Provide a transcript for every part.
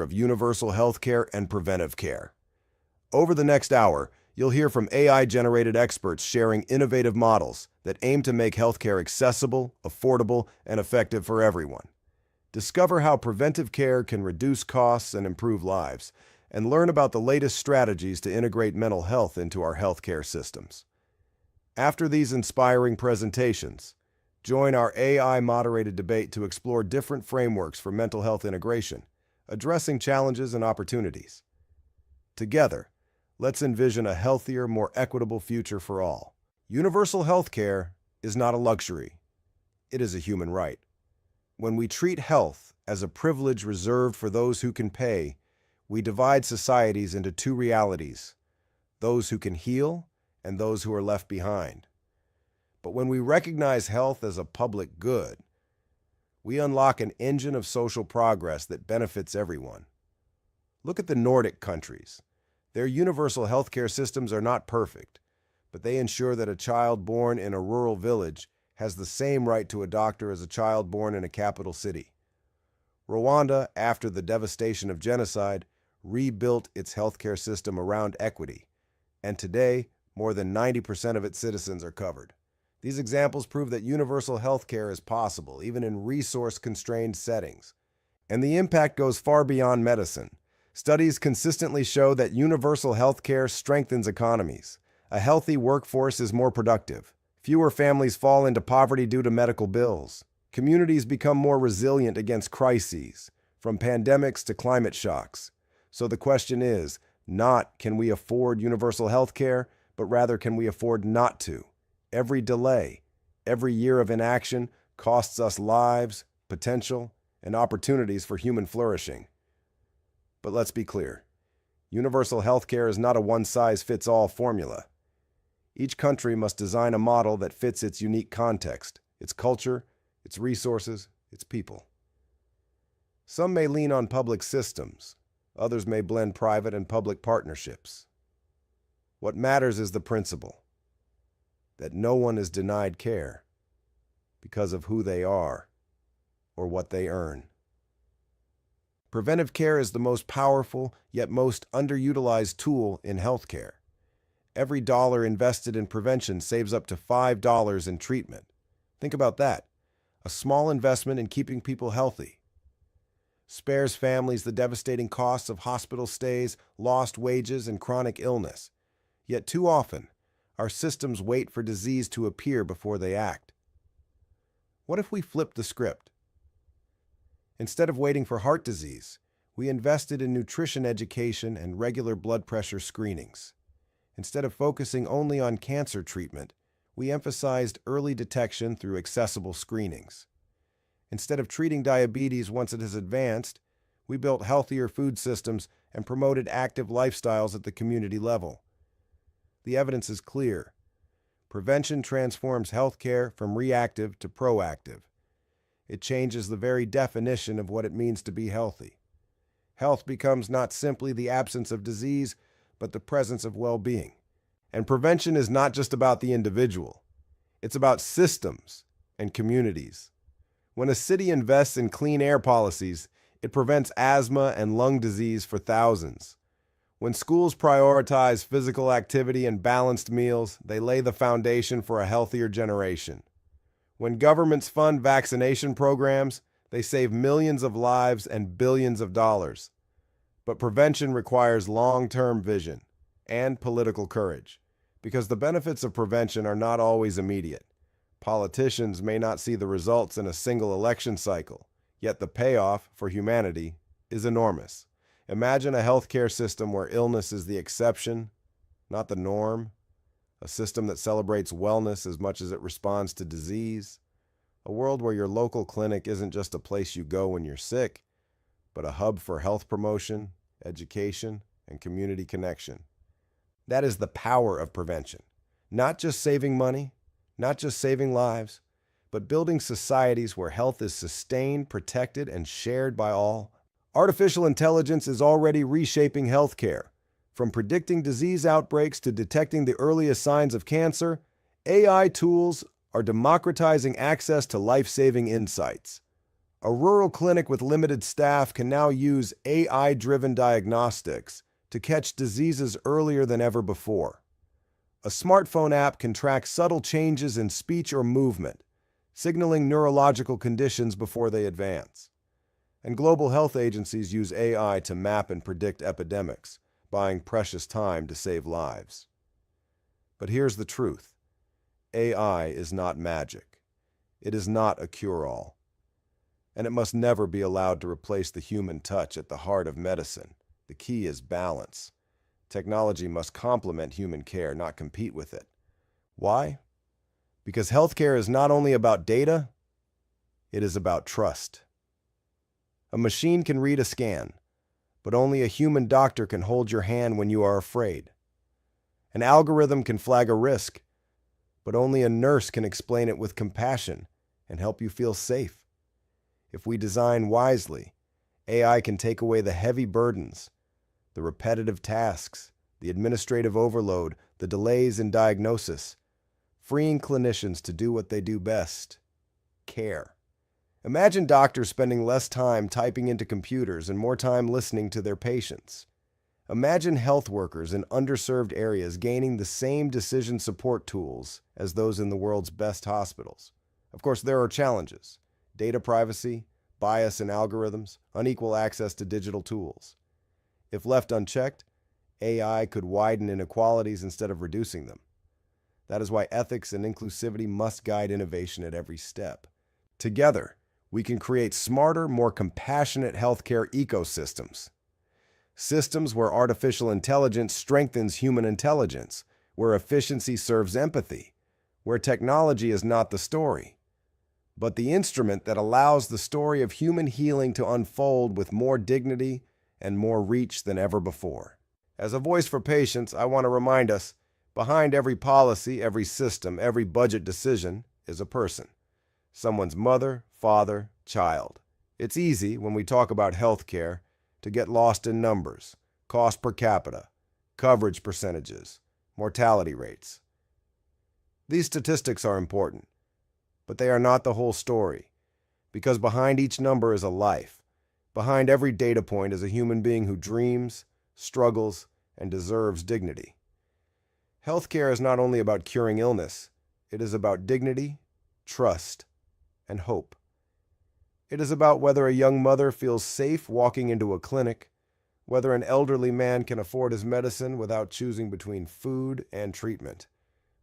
of universal healthcare and preventive care. Over the next hour, you'll hear from AI-generated experts sharing innovative models that aim to make healthcare accessible, affordable, and effective for everyone. Discover how preventive care can reduce costs and improve lives, and learn about the latest strategies to integrate mental health into our healthcare systems. After these inspiring presentations, join our AI-moderated debate to explore different frameworks for mental health integration, addressing challenges and opportunities. Together, let's envision a healthier, more equitable future for all. Universal healthcare is not a luxury. It is a human right. When we treat health as a privilege reserved for those who can pay, we divide societies into two realities: those who can heal and those who are left behind. But when we recognize health as a public good, we unlock an engine of social progress that benefits everyone. Look at the Nordic countries. Their universal healthcare systems are not perfect, but they ensure that a child born in a rural village has the same right to a doctor as a child born in a capital city. Rwanda, after the devastation of genocide, rebuilt its healthcare system around equity, and today, more than 90% of its citizens are covered. These examples prove that universal healthcare is possible, even in resource-constrained settings. And the impact goes far beyond medicine. Studies consistently show that universal healthcare strengthens economies. A healthy workforce is more productive. Fewer families fall into poverty due to medical bills. Communities become more resilient against crises, from pandemics to climate shocks. So the question is, not can we afford universal healthcare, but rather can we afford not to? Every delay, every year of inaction costs us lives, potential, and opportunities for human flourishing. But let's be clear, universal healthcare is not a one-size-fits-all formula. Each country must design a model that fits its unique context, its culture, its resources, its people. Some may lean on public systems, others may blend private and public partnerships. What matters is the principle that no one is denied care because of who they are or what they earn. Preventive care is the most powerful yet most underutilized tool in healthcare. Every dollar invested in prevention saves up to $5 in treatment. Think about that. A small investment in keeping people healthy spares families the devastating costs of hospital stays, lost wages, and chronic illness. Yet too often, our systems wait for disease to appear before they act. What if we flipped the script? Instead of waiting for heart disease, we invested in nutrition education and regular blood pressure screenings. Instead of focusing only on cancer treatment, we emphasized early detection through accessible screenings. Instead of treating diabetes once it has advanced, we built healthier food systems and promoted active lifestyles at the community level. The evidence is clear. Prevention transforms healthcare from reactive to proactive. It changes the very definition of what it means to be healthy. Health becomes not simply the absence of disease, but the presence of well-being. And prevention is not just about the individual. It's about systems and communities. When a city invests in clean air policies, it prevents asthma and lung disease for thousands. When schools prioritize physical activity and balanced meals, they lay the foundation for a healthier generation. When governments fund vaccination programs, they save millions of lives and billions of dollars. But prevention requires long-term vision and political courage, because the benefits of prevention are not always immediate. Politicians may not see the results in a single election cycle, yet the payoff for humanity is enormous. Imagine a healthcare system where illness is the exception, not the norm. A system that celebrates wellness as much as it responds to disease. A world where your local clinic isn't just a place you go when you're sick, but a hub for health promotion, education, and community connection. That is the power of prevention. Not just saving money, not just saving lives, but building societies where health is sustained, protected, and shared by all. Artificial intelligence is already reshaping healthcare. From predicting disease outbreaks to detecting the earliest signs of cancer, AI tools are democratizing access to life-saving insights. A rural clinic with limited staff can now use AI-driven diagnostics to catch diseases earlier than ever before. A smartphone app can track subtle changes in speech or movement, signaling neurological conditions before they advance. And global health agencies use AI to map and predict epidemics, buying precious time to save lives. But here's the truth. AI is not magic. It is not a cure-all. And it must never be allowed to replace the human touch at the heart of medicine. The key is balance. Technology must complement human care, not compete with it. Why? Because healthcare is not only about data, it is about trust. A machine can read a scan, but only a human doctor can hold your hand when you are afraid. An algorithm can flag a risk, but only a nurse can explain it with compassion and help you feel safe. If we design wisely, AI can take away the heavy burdens, the repetitive tasks, the administrative overload, the delays in diagnosis, freeing clinicians to do what they do best: care. Imagine doctors spending less time typing into computers and more time listening to their patients. Imagine health workers in underserved areas gaining the same decision support tools as those in the world's best hospitals. Of course, there are challenges: data privacy, bias in algorithms, unequal access to digital tools. If left unchecked, AI could widen inequalities instead of reducing them. That is why ethics and inclusivity must guide innovation at every step. Together, we can create smarter, more compassionate healthcare ecosystems. Systems where artificial intelligence strengthens human intelligence, where efficiency serves empathy, where technology is not the story, but the instrument that allows the story of human healing to unfold with more dignity and more reach than ever before. As a voice for patients, I want to remind us, behind every policy, every system, every budget decision is a person. Someone's mother, father, child. It's easy, when we talk about healthcare, to get lost in numbers, cost per capita, coverage percentages, mortality rates. These statistics are important, but they are not the whole story, because behind each number is a life. Behind every data point is a human being who dreams, struggles, and deserves dignity. Healthcare is not only about curing illness, it is about dignity, trust, and hope. It is about whether a young mother feels safe walking into a clinic, whether an elderly man can afford his medicine without choosing between food and treatment,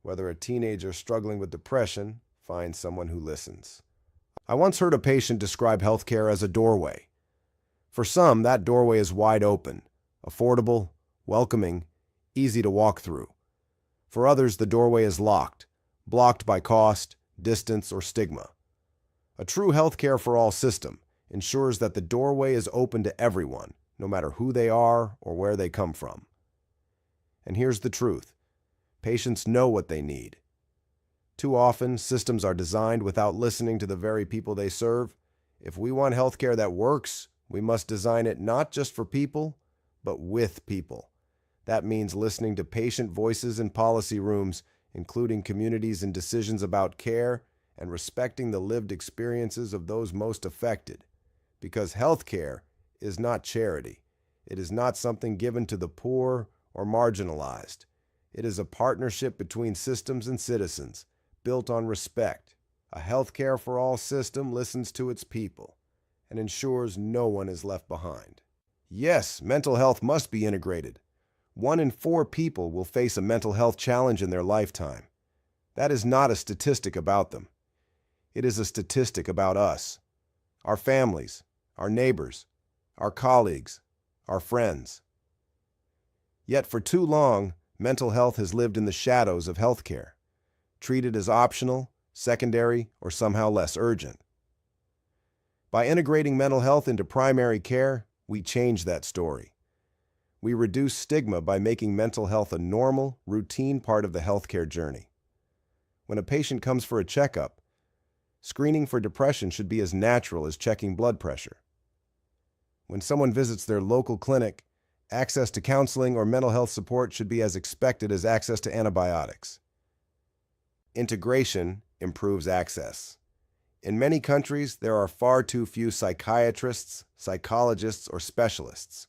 whether a teenager struggling with depression finds someone who listens. I once heard a patient describe healthcare as a doorway. For some, that doorway is wide open, affordable, welcoming, easy to walk through. For others, the doorway is locked, blocked by cost, distance, or stigma. A true healthcare for all system ensures that the doorway is open to everyone, no matter who they are or where they come from. And here's the truth. Patients know what they need. Too often, systems are designed without listening to the very people they serve. If we want healthcare that works, we must design it not just for people, but with people. That means listening to patient voices in policy rooms, including communities in decisions about care, and respecting the lived experiences of those most affected. Because healthcare is not charity. It is not something given to the poor or marginalized. It is a partnership between systems and citizens, built on respect. A healthcare for all system listens to its people and ensures no one is left behind. Yes, mental health must be integrated. 1 in 4 people will face a mental health challenge in their lifetime. That is not a statistic about them. It is a statistic about us, our families, our neighbors, our colleagues, our friends. Yet for too long, mental health has lived in the shadows of healthcare, treated as optional, secondary, or somehow less urgent. By integrating mental health into primary care, we change that story. We reduce stigma by making mental health a normal, routine part of the healthcare journey. When a patient comes for a checkup, screening for depression should be as natural as checking blood pressure. When someone visits their local clinic, access to counseling or mental health support should be as expected as access to antibiotics. Integration improves access. In many countries, there are far too few psychiatrists, psychologists, or specialists.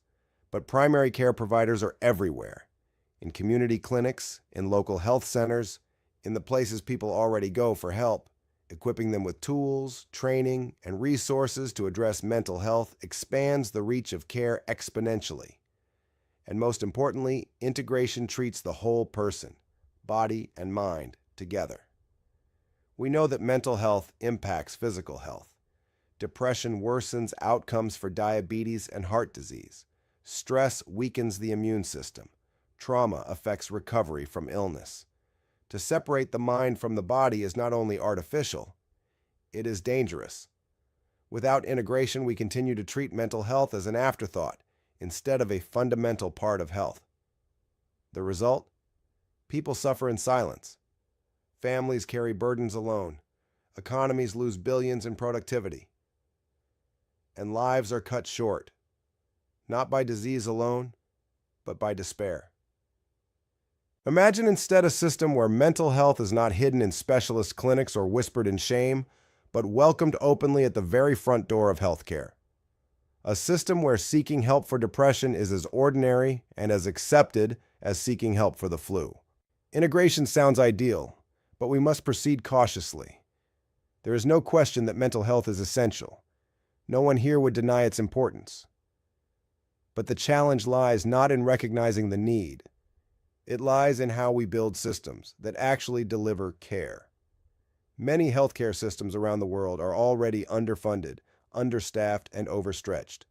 But primary care providers are everywhere. In community clinics, in local health centers, in the places people already go for help. Equipping them with tools, training, and resources to address mental health expands the reach of care exponentially. And most importantly, integration treats the whole person, body and mind, together. We know that mental health impacts physical health. Depression worsens outcomes for diabetes and heart disease. Stress weakens the immune system. Trauma affects recovery from illness. To separate the mind from the body is not only artificial, it is dangerous. Without integration, we continue to treat mental health as an afterthought instead of a fundamental part of health. The result? People suffer in silence. Families carry burdens alone. Economies lose billions in productivity. And lives are cut short, not by disease alone, but by despair. Imagine instead a system where mental health is not hidden in specialist clinics or whispered in shame, but welcomed openly at the very front door of healthcare. A system where seeking help for depression is as ordinary and as accepted as seeking help for the flu. Integration sounds ideal, but we must proceed cautiously. There is no question that mental health is essential. No one here would deny its importance. But the challenge lies not in recognizing the need. It lies in how we build systems that actually deliver care. Many healthcare systems around the world are already underfunded, understaffed, and overstretched.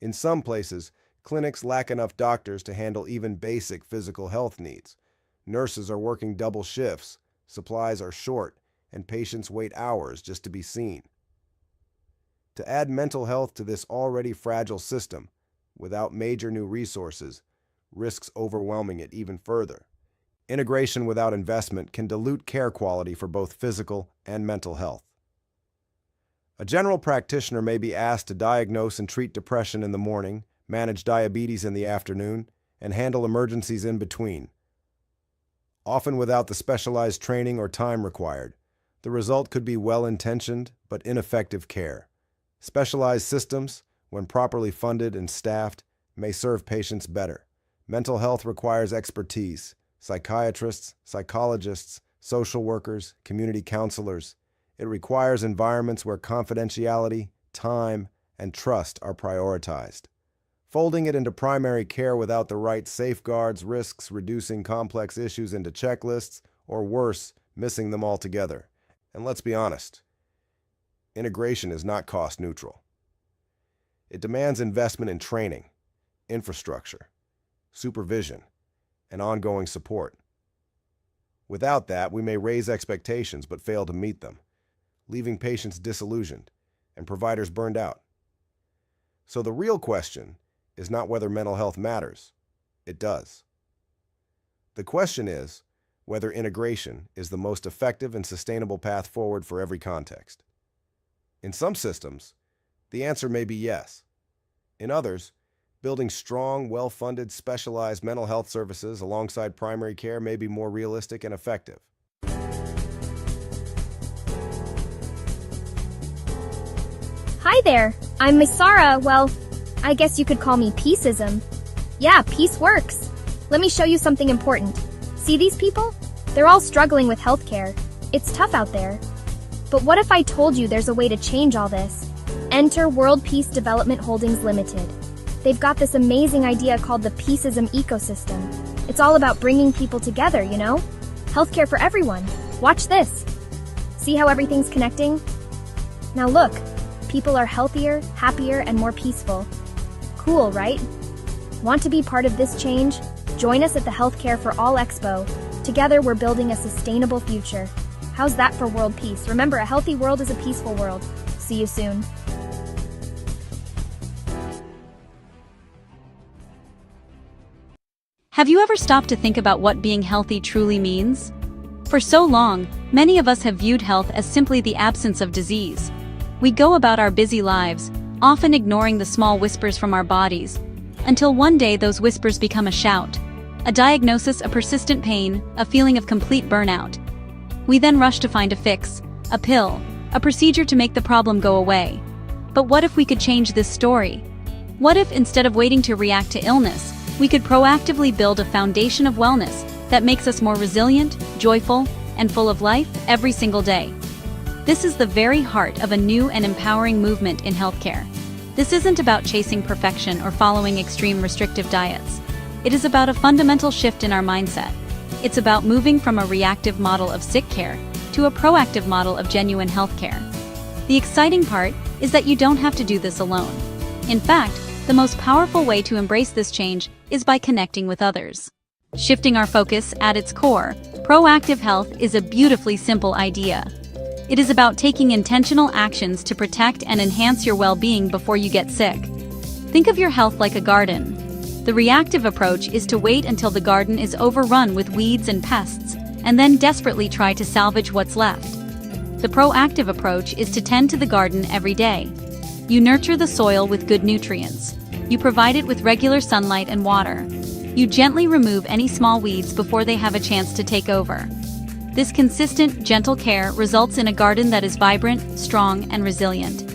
In some places, clinics lack enough doctors to handle even basic physical health needs. Nurses are working double shifts, supplies are short, and patients wait hours just to be seen. To add mental health to this already fragile system, without major new resources, risks overwhelming it even further. Integration without investment can dilute care quality for both physical and mental health. A general practitioner may be asked to diagnose and treat depression in the morning, manage diabetes in the afternoon, and handle emergencies in between. Often without the specialized training or time required, the result could be well-intentioned but ineffective care. Specialized systems, when properly funded and staffed, may serve patients better. Mental health requires expertise: psychiatrists, psychologists, social workers, community counselors. It requires environments where confidentiality, time, and trust are prioritized. Folding it into primary care without the right safeguards risks reducing complex issues into checklists, or worse, missing them altogether. And let's be honest, integration is not cost neutral. It demands investment in training, infrastructure, supervision, and ongoing support. Without that, we may raise expectations but fail to meet them, leaving patients disillusioned and providers burned out. So the real question is not whether mental health matters. It does. The question is whether integration is the most effective and sustainable path forward for every context. In some systems, the answer may be yes. In others, building strong, well-funded, specialized mental health services alongside primary care may be more realistic and effective. Hi there, I'm Miss Sarah. Well, I guess you could call me Peaceism. Yeah, peace works. Let me show you something important. See these people? They're all struggling with healthcare. It's tough out there. But what if I told you there's a way to change all this? Enter World Peace Development Holdings Limited. They've got this amazing idea called the Peaceism Ecosystem. It's all about bringing people together, you know? Healthcare for everyone. Watch this. See how everything's connecting? Now look, people are healthier, happier, and more peaceful. Cool, right? Want to be part of this change? Join us at the Healthcare for All EXPO. Together, we're building a sustainable future. How's that for world peace? Remember, a healthy world is a peaceful world. See you soon. Have you ever stopped to think about what being healthy truly means? For so long, many of us have viewed health as simply the absence of disease. We go about our busy lives, often ignoring the small whispers from our bodies, until one day those whispers become a shout. A diagnosis, a persistent pain, a feeling of complete burnout. We then rush to find a fix, a pill, a procedure to make the problem go away. But what if we could change this story? What if, instead of waiting to react to illness, we could proactively build a foundation of wellness that makes us more resilient, joyful, and full of life every single day? This is the very heart of a new and empowering movement in healthcare. This isn't about chasing perfection or following extreme restrictive diets. It is about a fundamental shift in our mindset. It's about moving from a reactive model of sick care to a proactive model of genuine healthcare. The exciting part is that you don't have to do this alone. In fact, the most powerful way to embrace this change is by connecting with others. Shifting our focus at its core, proactive health is a beautifully simple idea. It is about taking intentional actions to protect and enhance your well-being before you get sick. Think of your health like a garden. The reactive approach is to wait until the garden is overrun with weeds and pests, and then desperately try to salvage what's left. The proactive approach is to tend to the garden every day. You nurture the soil with good nutrients. You provide it with regular sunlight and water. You gently remove any small weeds before they have a chance to take over. This consistent, gentle care results in a garden that is vibrant, strong, and resilient.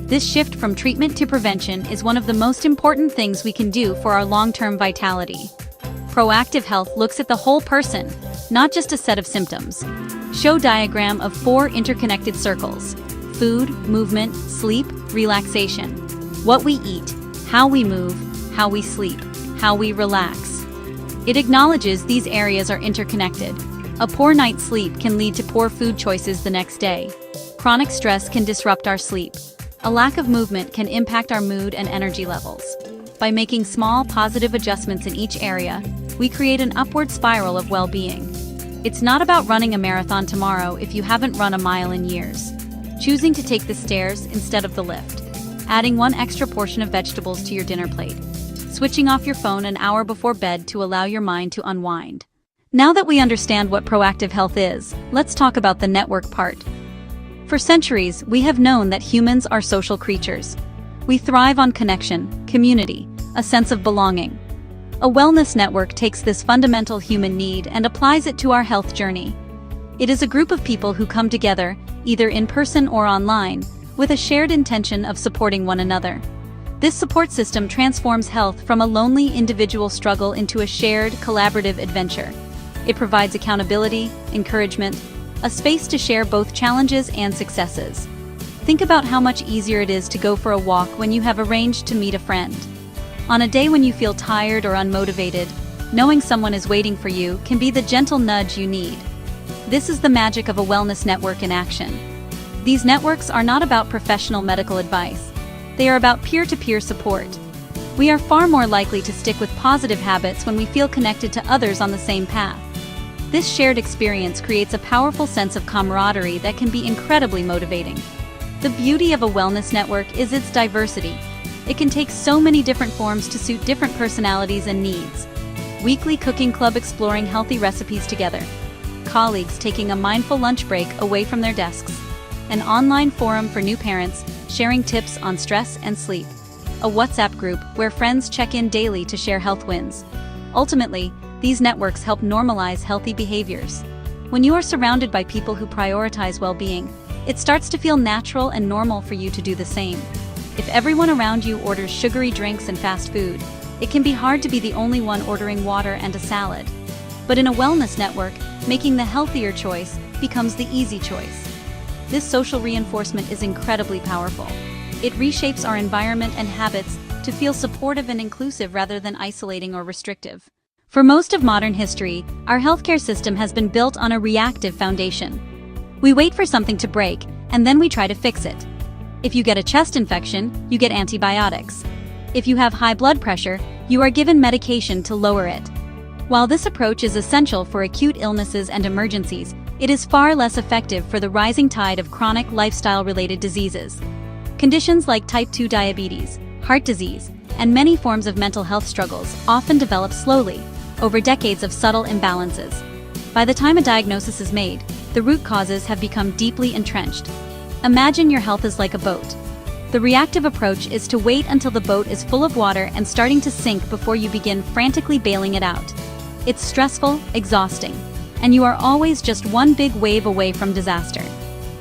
This shift from treatment to prevention is one of the most important things we can do for our long-term vitality. Proactive health looks at the whole person, not just a set of symptoms. Show diagram of 4 interconnected circles: food, movement, sleep, relaxation. What we eat, how we move, how we sleep, how we relax. It acknowledges these areas are interconnected. A poor night's sleep can lead to poor food choices the next day. Chronic stress can disrupt our sleep. A lack of movement can impact our mood and energy levels. By making small, positive adjustments in each area, we create an upward spiral of well-being. It's not about running a marathon tomorrow if you haven't run a mile in years. Choosing to take the stairs instead of the lift. Adding 1 extra portion of vegetables to your dinner plate. Switching off your phone an hour before bed to allow your mind to unwind. Now that we understand what proactive health is, let's talk about the network part. For centuries, we have known that humans are social creatures. We thrive on connection, community, a sense of belonging. A wellness network takes this fundamental human need and applies it to our health journey. It is a group of people who come together, either in person or online, with a shared intention of supporting one another. This support system transforms health from a lonely individual struggle into a shared, collaborative adventure. It provides accountability, encouragement, a space to share both challenges and successes. Think about how much easier it is to go for a walk when you have arranged to meet a friend. On a day when you feel tired or unmotivated, knowing someone is waiting for you can be the gentle nudge you need. This is the magic of a wellness network in action. These networks are not about professional medical advice. They are about peer-to-peer support. We are far more likely to stick with positive habits when we feel connected to others on the same path. This shared experience creates a powerful sense of camaraderie that can be incredibly motivating. The beauty of a wellness network is its diversity. It can take so many different forms to suit different personalities and needs. Weekly cooking club exploring healthy recipes together. Colleagues taking a mindful lunch break away from their desks. An online forum for new parents sharing tips on stress and sleep. A WhatsApp group where friends check in daily to share health wins. Ultimately, these networks help normalize healthy behaviors. When you are surrounded by people who prioritize well-being, it starts to feel natural and normal for you to do the same. If everyone around you orders sugary drinks and fast food, it can be hard to be the only one ordering water and a salad. But in a wellness network, making the healthier choice becomes the easy choice. This social reinforcement is incredibly powerful. It reshapes our environment and habits to feel supportive and inclusive rather than isolating or restrictive. For most of modern history, our healthcare system has been built on a reactive foundation. We wait for something to break, and then we try to fix it. If you get a chest infection, you get antibiotics. If you have high blood pressure, you are given medication to lower it. While this approach is essential for acute illnesses and emergencies, it is far less effective for the rising tide of chronic lifestyle-related diseases. Conditions like type 2 diabetes, heart disease, and many forms of mental health struggles often develop slowly, over decades of subtle imbalances. By the time a diagnosis is made, the root causes have become deeply entrenched. Imagine your health is like a boat. The reactive approach is to wait until the boat is full of water and starting to sink before you begin frantically bailing it out. It's stressful, exhausting, and you are always just one big wave away from disaster.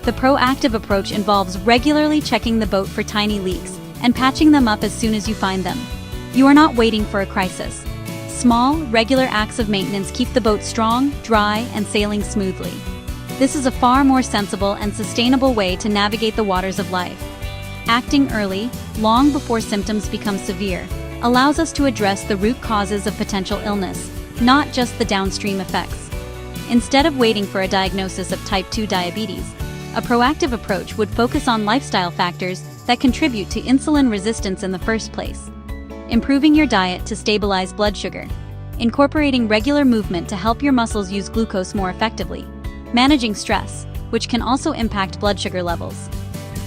The proactive approach involves regularly checking the boat for tiny leaks and patching them up as soon as you find them. You are not waiting for a crisis. Small, regular acts of maintenance keep the boat strong, dry, and sailing smoothly. This is a far more sensible and sustainable way to navigate the waters of life. Acting early, long before symptoms become severe, allows us to address the root causes of potential illness, not just the downstream effects. Instead of waiting for a diagnosis of type 2 diabetes, a proactive approach would focus on lifestyle factors that contribute to insulin resistance in the first place. Improving your diet to stabilize blood sugar, incorporating regular movement to help your muscles use glucose more effectively, managing stress, which can also impact blood sugar levels.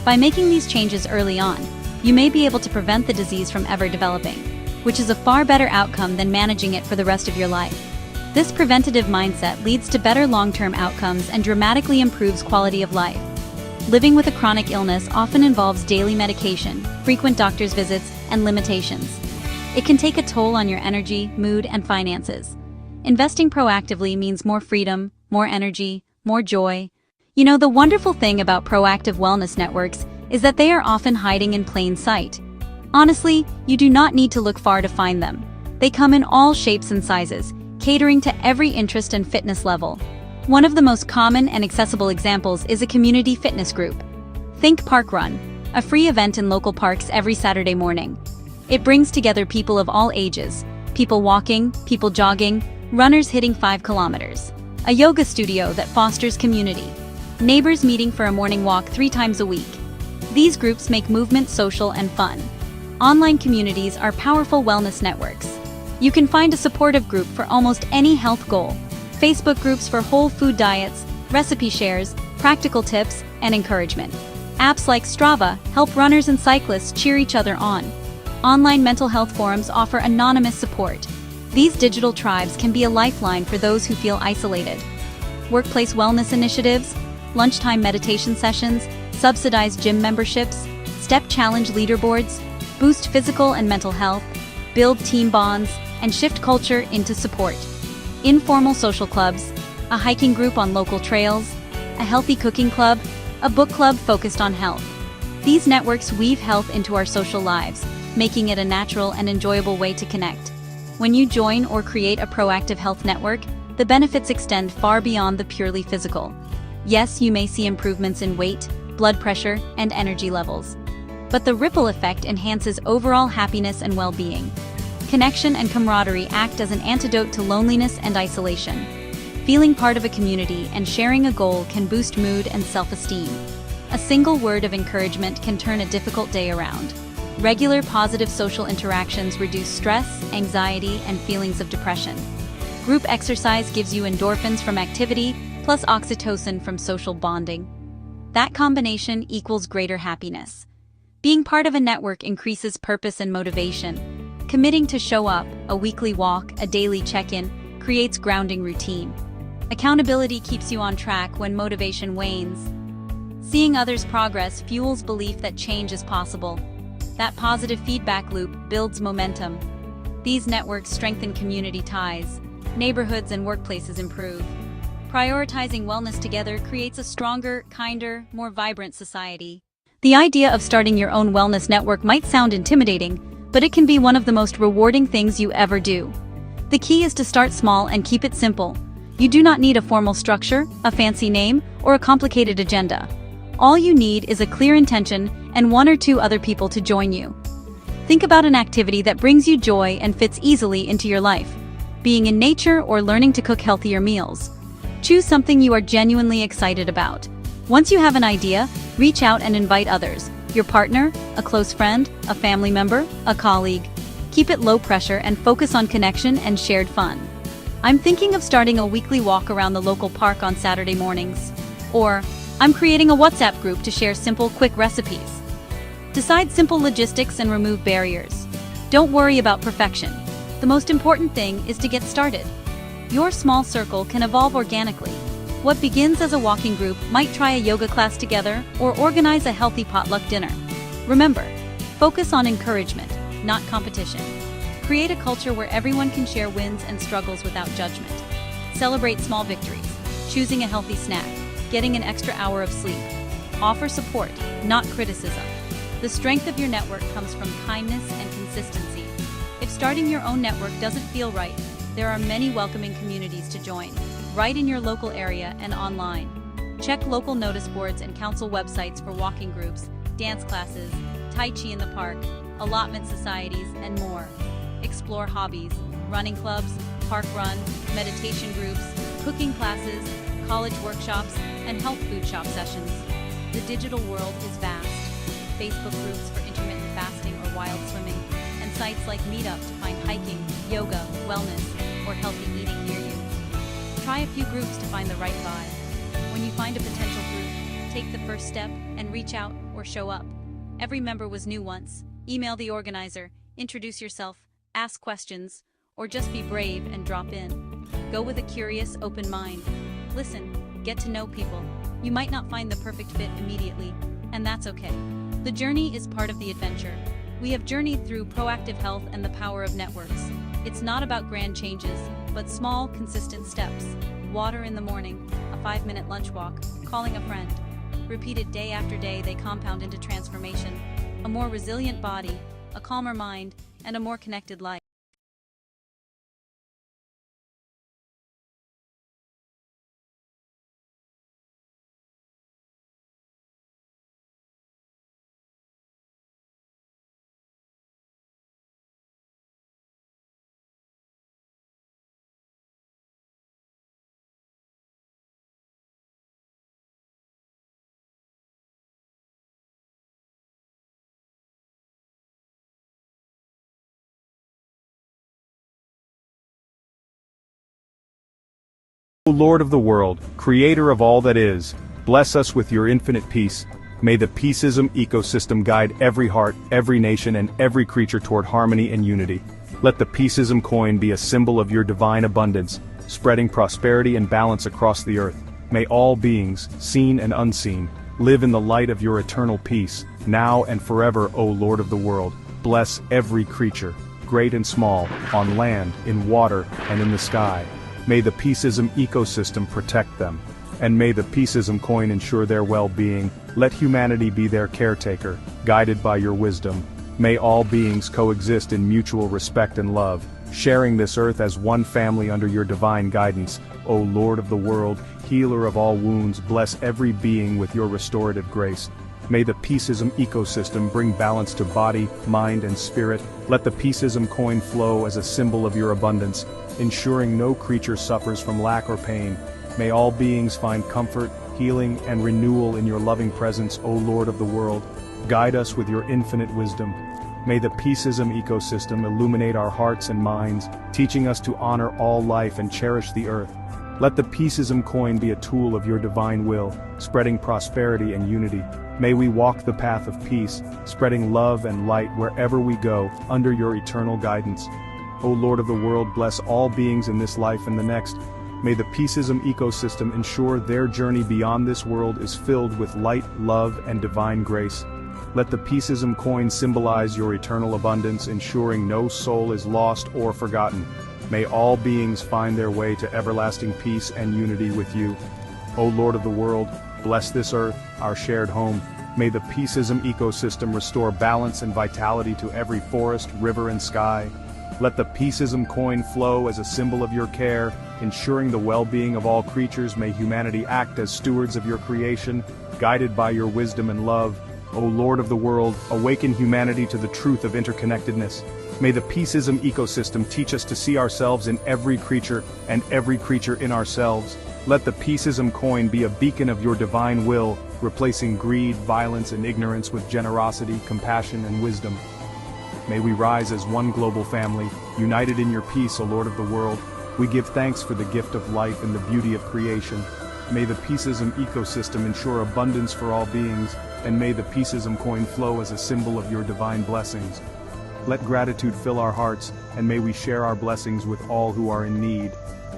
By making these changes early on, you may be able to prevent the disease from ever developing, which is a far better outcome than managing it for the rest of your life. This preventative mindset leads to better long-term outcomes and dramatically improves quality of life. Living with a chronic illness often involves daily medication, frequent doctor's visits, and limitations. It can take a toll on your energy, mood, and finances. Investing proactively means more freedom, more energy, more joy. You know, the wonderful thing about proactive wellness networks is that they are often hiding in plain sight. Honestly, you do not need to look far to find them. They come in all shapes and sizes, catering to every interest and fitness level. One of the most common and accessible examples is a community fitness group. Think Park Run, a free event in local parks every Saturday morning. It brings together people of all ages, people walking, people jogging, runners hitting 5 kilometers. A yoga studio that fosters community. Neighbors meeting for a morning walk 3 times a week. These groups make movement social and fun. Online communities are powerful wellness networks. You can find a supportive group for almost any health goal. Facebook groups for whole food diets, recipe shares, practical tips, and encouragement. Apps like Strava help runners and cyclists cheer each other on. Online mental health forums offer anonymous support. These digital tribes can be a lifeline for those who feel isolated. Workplace wellness initiatives, lunchtime meditation sessions, subsidized gym memberships, step challenge leaderboards, boost physical and mental health, build team bonds, and shift culture into support. Informal social clubs, a hiking group on local trails, a healthy cooking club, a book club focused on health. These networks weave health into our social lives, making it a natural and enjoyable way to connect. When you join or create a proactive health network, the benefits extend far beyond the purely physical. Yes, you may see improvements in weight, blood pressure, and energy levels. But the ripple effect enhances overall happiness and well-being. Connection and camaraderie act as an antidote to loneliness and isolation. Feeling part of a community and sharing a goal can boost mood and self-esteem. A single word of encouragement can turn a difficult day around. Regular positive social interactions reduce stress, anxiety, and feelings of depression. Group exercise gives you endorphins from activity, plus oxytocin from social bonding. That combination equals greater happiness. Being part of a network increases purpose and motivation. Committing to show up, a weekly walk, a daily check-in, creates grounding routine. Accountability keeps you on track when motivation wanes. Seeing others' progress fuels belief that change is possible. That positive feedback loop builds momentum. These networks strengthen community ties. Neighborhoods and workplaces improve. Prioritizing wellness together creates a stronger, kinder, more vibrant society. The idea of starting your own wellness network might sound intimidating, but it can be one of the most rewarding things you ever do. The key is to start small and keep it simple. You do not need a formal structure, a fancy name, or a complicated agenda. All you need is a clear intention and 1 or 2 other people to join you. Think about an activity that brings you joy and fits easily into your life. Being in nature or learning to cook healthier meals. Choose something you are genuinely excited about. Once you have an idea, reach out and invite others. Your partner, a close friend, a family member, a colleague. Keep it low pressure and focus on connection and shared fun. I'm thinking of starting a weekly walk around the local park on Saturday mornings. Or, I'm creating a WhatsApp group to share simple, quick recipes. Decide simple logistics and remove barriers. Don't worry about perfection. The most important thing is to get started. Your small circle can evolve organically. What begins as a walking group might try a yoga class together or organize a healthy potluck dinner. Remember, focus on encouragement, not competition. Create a culture where everyone can share wins and struggles without judgment. Celebrate small victories, choosing a healthy snack, getting an extra hour of sleep, Offer support, not criticism. The strength of your network comes from kindness and consistency. If starting your own network doesn't feel right, there are many welcoming communities to join, right in your local area and online. Check local notice boards and council websites for walking groups, dance classes, Tai Chi in the park, allotment societies, and more. Explore hobbies, running clubs, park run, meditation groups, cooking classes, college workshops, and health food shop sessions. The digital world is vast. Facebook groups for intermittent fasting or wild swimming, and sites like Meetup to find hiking, yoga, wellness, or healthy eating near you. Try a few groups to find the right vibe. When you find a potential group, take the first step and reach out or show up. Every member was new once. Email the organizer, introduce yourself, ask questions, or just be brave and drop in. Go with a curious, open mind. Listen, get to know people. You might not find the perfect fit immediately, and that's okay. The journey is part of the adventure. We have journeyed through proactive health and the power of networks. It's not about grand changes, but small, consistent steps. Water in the morning, a 5-minute lunch walk, calling a friend. Repeated day after day, they compound into transformation. A more resilient body, a calmer mind, and a more connected life. O Lord of the world, creator of all that is, bless us with your infinite peace. May the Peaceism ecosystem guide every heart, every nation, and every creature toward harmony and unity. Let the Peaceism coin be a symbol of your divine abundance, spreading prosperity and balance across the earth. May all beings, seen and unseen, live in the light of your eternal peace, now and forever, O Lord of the world. Bless every creature, great and small, on land, in water, and in the sky. May the Peaceism ecosystem protect them, and may the Peaceism coin ensure their well-being. Let humanity be their caretaker, guided by your wisdom. May all beings coexist in mutual respect and love, sharing this earth as one family under your divine guidance. O Lord of the world, healer of all wounds, bless every being with your restorative grace. May the Peaceism ecosystem bring balance to body, mind, and spirit. Let the Peaceism coin flow as a symbol of your abundance, ensuring no creature suffers from lack or pain. May all beings find comfort, healing, and renewal in your loving presence, O Lord of the world. Guide us with your infinite wisdom. May the Peaceism ecosystem illuminate our hearts and minds, teaching us to honor all life and cherish the earth. Let the Peaceism coin be a tool of your divine will, spreading prosperity and unity. May we walk the path of peace, spreading love and light wherever we go, under your eternal guidance. O Lord of the world, bless all beings in this life and the next. May the Peaceism ecosystem ensure their journey beyond this world is filled with light, love, and divine grace. Let the Peaceism coin symbolize your eternal abundance, ensuring no soul is lost or forgotten. May all beings find their way to everlasting peace and unity with you. O Lord of the world, bless this earth, our shared home. May the Peaceism ecosystem restore balance and vitality to every forest, river, and sky. Let the Peaceism coin flow as a symbol of your care, ensuring the well-being of all creatures. May humanity act as stewards of your creation, guided by your wisdom and love. O Lord of the world, awaken humanity to the truth of interconnectedness. May the Peaceism ecosystem teach us to see ourselves in every creature and every creature in ourselves. Let the Peaceism coin be a beacon of your divine will, replacing greed, violence, and ignorance with generosity, compassion, and wisdom. May we rise as one global family, united in your peace, O Lord of the world. We give thanks for the gift of life and the beauty of creation. May the Peaceism ecosystem ensure abundance for all beings, and may the Peaceism coin flow as a symbol of your divine blessings. Let gratitude fill our hearts, and may we share our blessings with all who are in need.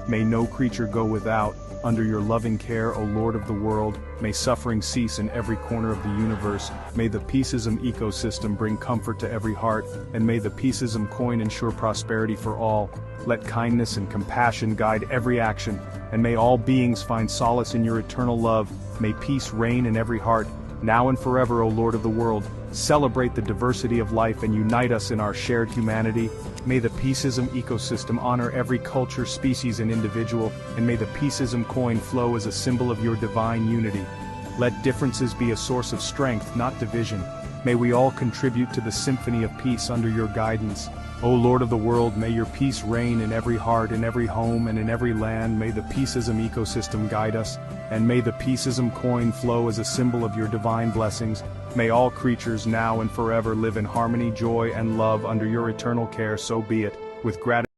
May no creature go without. Under your loving care, O Lord of the world, may suffering cease in every corner of the universe. May the Peaceism ecosystem bring comfort to every heart, and may the Peaceism coin ensure prosperity for all. Let kindness and compassion guide every action, and may all beings find solace in your eternal love. May peace reign in every heart. now and forever, O Lord of the world, celebrate the diversity of life and unite us in our shared humanity. May the Peaceism ecosystem honor every culture, species, and individual, and may the Peaceism coin flow as a symbol of your divine unity. Let differences be a source of strength, not division. May we all contribute to the symphony of peace under your guidance. O Lord of the world, may your peace reign in every heart, in every home, and in every land. May the Peaceism ecosystem guide us, and may the Peaceism coin flow as a symbol of your divine blessings. May all creatures now and forever live in harmony, joy, and love under your eternal care. So be it. With gratitude.